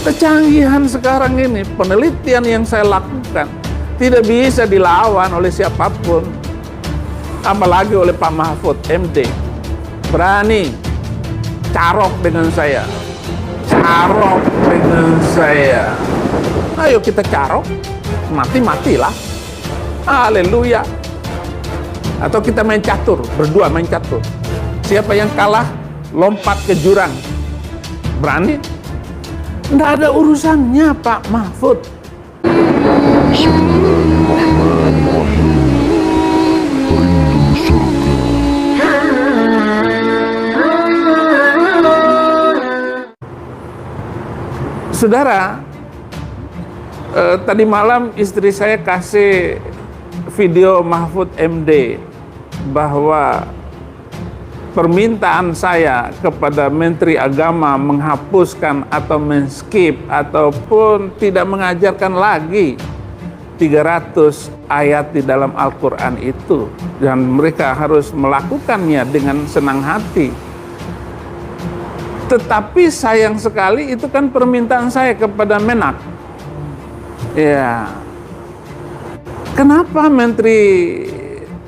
Kecanggihan sekarang ini, penelitian yang saya lakukan tidak bisa dilawan oleh siapapun, apalagi oleh Pak Mahfud MD. Berani carok dengan saya, carok dengan saya. Ayo kita carok, mati-matilah. Haleluya. Atau kita main catur, berdua main catur. Siapa yang kalah, lompat ke jurang. Berani? Nggak ada urusannya Pak Mahfud. Saudara, tadi malam istri saya kasih video Mahfud MD bahwa permintaan saya kepada Menteri Agama menghapuskan atau men-skip ataupun tidak mengajarkan lagi 300 ayat di dalam Al-Quran itu, dan mereka harus melakukannya dengan senang hati. Tetapi sayang sekali itu kan permintaan saya kepada Menak. Ya, kenapa Menteri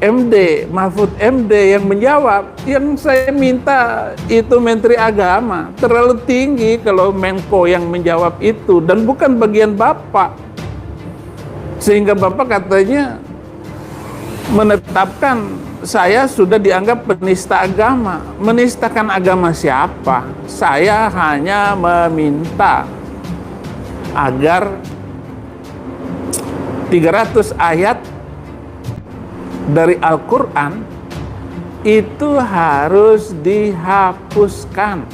MD, Mahfud MD yang menjawab? Yang saya minta itu Menteri Agama. Terlalu tinggi kalau Menko yang menjawab itu, dan bukan bagian Bapak. Sehingga Bapak katanya menetapkan saya sudah dianggap penista agama. Menistakan agama siapa? Saya hanya meminta agar 300 ayat dari Al-Quran itu harus dihapuskan.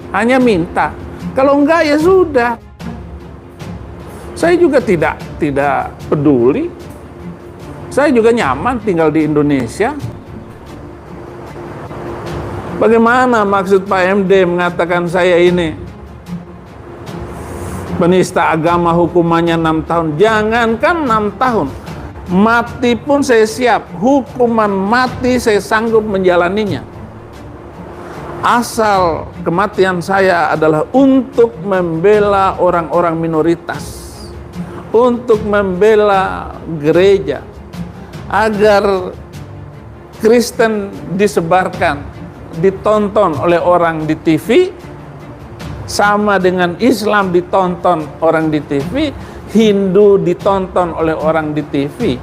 Hanya minta. Kalau enggak ya sudah. Saya juga tidak peduli. Saya juga nyaman tinggal di Indonesia. Bagaimana maksud Pak MD mengatakan saya ini penista agama, hukumannya 6 tahun? Jangankan 6 tahun. Mati pun saya siap, hukuman mati saya sanggup menjalaninya. Asal kematian saya adalah untuk membela orang-orang minoritas, untuk membela gereja, agar Kristen disebarkan, ditonton oleh orang di TV, sama dengan Islam ditonton orang di TV, Hindu ditonton oleh orang di TV.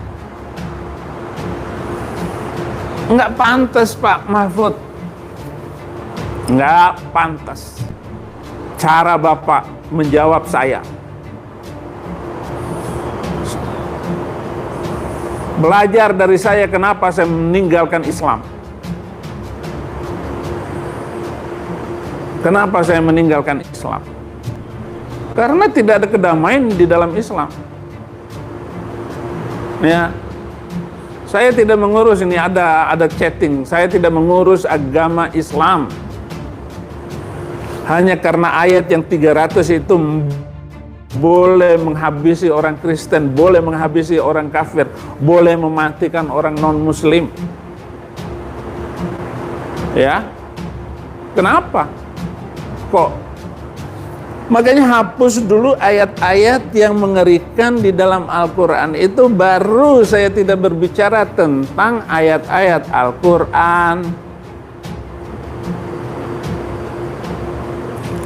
Enggak pantas Pak Mahfud. Enggak pantas cara Bapak menjawab saya. Belajar dari saya kenapa saya meninggalkan Islam. Kenapa saya meninggalkan Islam? Karena tidak ada kedamaian di dalam Islam. Ya, saya tidak mengurus ini, ada chatting. Saya tidak mengurus agama Islam. Hanya karena ayat yang 300 itu boleh menghabisi orang Kristen, boleh menghabisi orang kafir, boleh mematikan orang non-Muslim. Ya, kenapa? Kok? Makanya hapus dulu ayat-ayat yang mengerikan di dalam Al-Quran itu, baru saya tidak berbicara tentang ayat-ayat Al-Quran.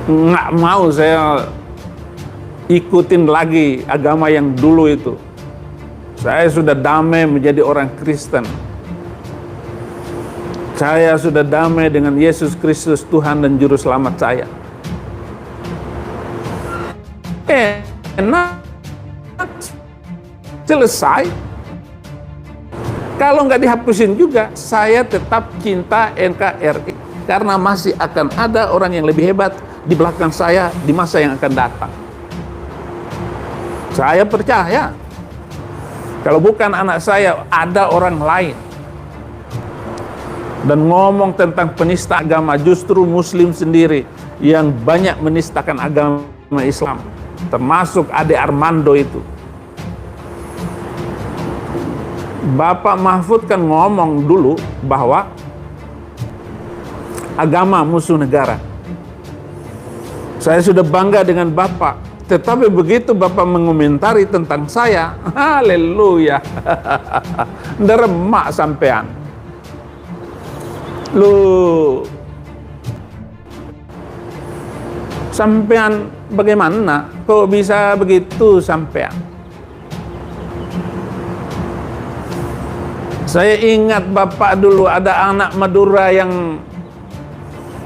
Nggak mau saya ikutin lagi agama yang dulu itu. Saya sudah damai menjadi orang Kristen. Saya sudah damai dengan Yesus Kristus Tuhan dan Juru Selamat saya. Enak, selesai. Kalau nggak dihapusin juga, saya tetap cinta NKRI, karena masih akan ada orang yang lebih hebat di belakang saya di masa yang akan datang. Saya percaya, kalau bukan anak saya, ada orang lain. Dan ngomong tentang penista agama, justru Muslim sendiri yang banyak menistakan agama Islam. Termasuk Ade Armando itu. Bapak Mahfud kan ngomong dulu bahwa agama musuh negara. Saya sudah bangga dengan Bapak Tetapi begitu Bapak mengomentari tentang saya, haleluya, nderemak sampean. Lu sampean bagaimana? Kok bisa begitu sampean? Saya ingat Bapak dulu ada anak Madura yang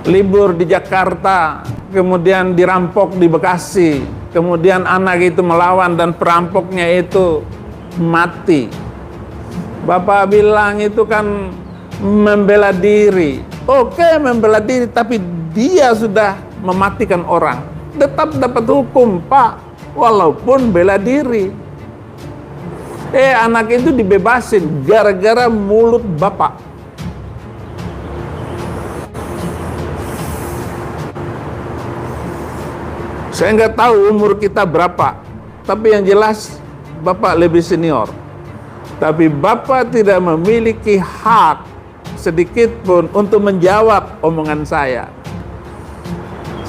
libur di Jakarta, kemudian dirampok di Bekasi, kemudian anak itu melawan dan perampoknya itu mati. Bapak bilang itu kan membela diri. Oke, membela diri, tapi dia sudah mematikan orang. Tetap dapat hukum, Pak, walaupun bela diri. Anak itu dibebasin gara-gara mulut Bapak. Saya nggak tahu umur kita berapa, tapi yang jelas Bapak lebih senior. Tapi Bapak tidak memiliki hak sedikit pun untuk menjawab omongan saya.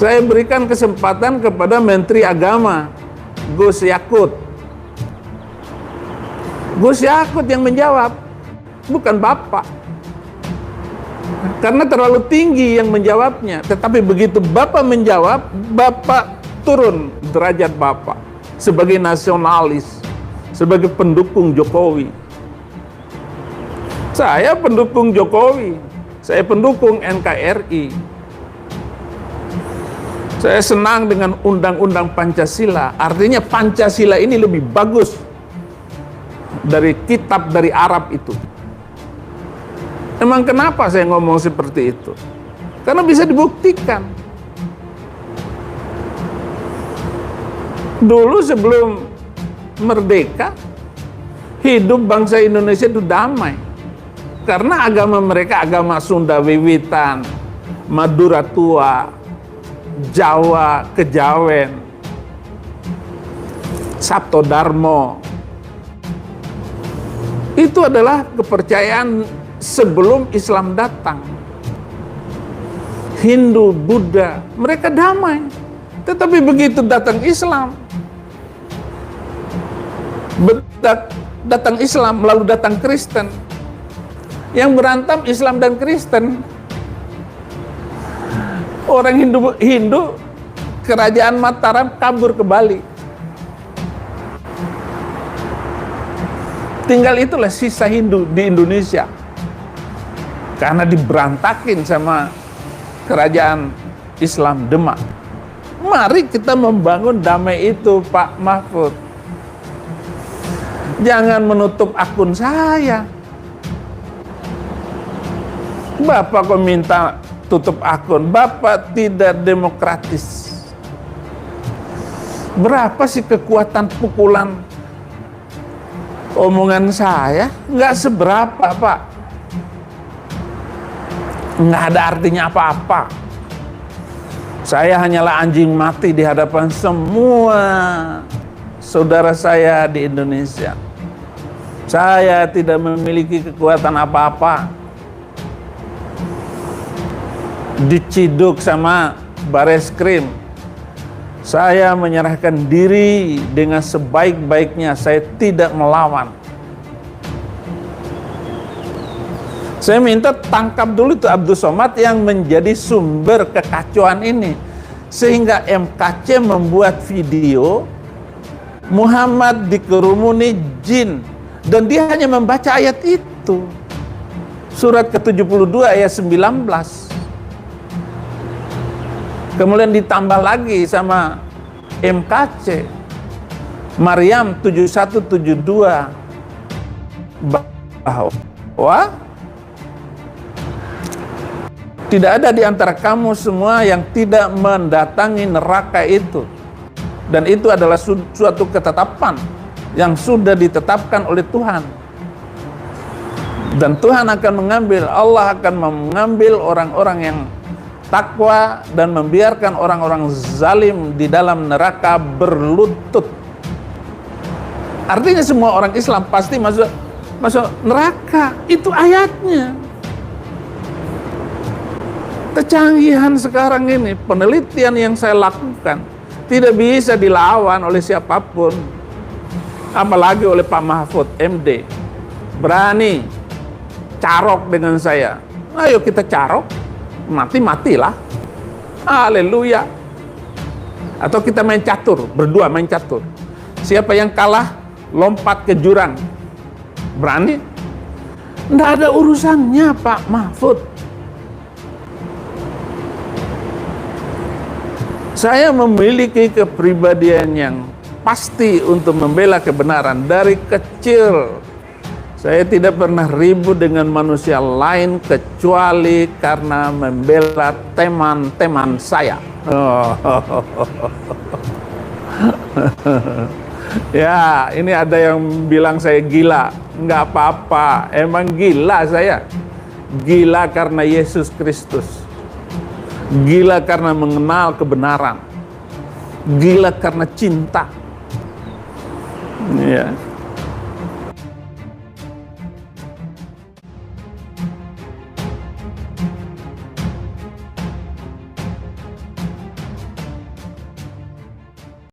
Saya berikan kesempatan kepada Menteri Agama, Gus Yakut. Gus Yakut yang menjawab, bukan Bapak. Karena terlalu tinggi yang menjawabnya. Tetapi begitu Bapak menjawab, Bapak turun derajat Bapak sebagai nasionalis, sebagai pendukung Jokowi. Saya pendukung Jokowi, saya pendukung NKRI. Saya senang dengan Undang-Undang Pancasila. Artinya Pancasila ini lebih bagus dari kitab dari Arab itu. Emang kenapa saya ngomong seperti itu? Karena bisa dibuktikan. Dulu sebelum merdeka, hidup bangsa Indonesia itu damai. Karena agama mereka agama Sunda Wiwitan, Madura Tua, Jawa Kejawen, Sabto Darmo. Itu adalah kepercayaan sebelum Islam datang. Hindu, Buddha, mereka damai. Tetapi begitu datang Islam, datang Islam, lalu datang Kristen. Yang berantem Islam dan Kristen. Orang Hindu, kerajaan Mataram kabur ke Bali. Tinggal itulah sisa Hindu di Indonesia. Karena diberantakin sama kerajaan Islam Demak. Mari kita membangun damai itu, Pak Mahfud. Jangan menutup akun saya. Bapak kok minta tutup akun? Bapak tidak demokratis. Berapa sih kekuatan pukulan omongan saya? Nggak seberapa, Pak. Nggak ada artinya apa-apa. Saya hanyalah anjing mati di hadapan semua saudara saya di Indonesia. Saya tidak memiliki kekuatan apa-apa. Diciduk sama Bareskrim, saya menyerahkan diri dengan sebaik-baiknya. Saya tidak melawan. Saya minta tangkap dulu itu Abdul Somad yang menjadi sumber kekacauan ini. Sehingga MKC membuat video Muhammad dikerumuni jin. Dan dia hanya membaca ayat itu. Surat ke-72 ayat 19. Kemudian ditambah lagi sama MKC Maryam 7172 bahwa tidak ada di antara kamu semua yang tidak mendatangi neraka itu. Dan itu adalah suatu ketetapan yang sudah ditetapkan oleh Tuhan. Dan Tuhan akan mengambil, Allah akan mengambil orang-orang yang takwa dan membiarkan orang-orang zalim di dalam neraka berlutut. Artinya semua orang Islam pasti masuk neraka. Itu ayatnya. Kecanggihan sekarang ini, penelitian yang saya lakukan, tidak bisa dilawan oleh siapapun, apalagi oleh Pak Mahfud MD. Berani carok dengan saya, ayo kita carok, mati-matilah. Haleluya. Atau kita main catur, berdua main catur. Siapa yang kalah, lompat ke jurang. Berani? Nggak ada urusannya Pak Mahfud. Saya memiliki kepribadian yang pasti untuk membela kebenaran dari kecil. Saya tidak pernah ribut dengan manusia lain kecuali karena membela teman-teman saya. Ya, ini ada yang bilang saya gila. Enggak apa-apa, emang gila saya. Gila karena Yesus Kristus. Gila karena mengenal kebenaran. Gila karena cinta. Ya.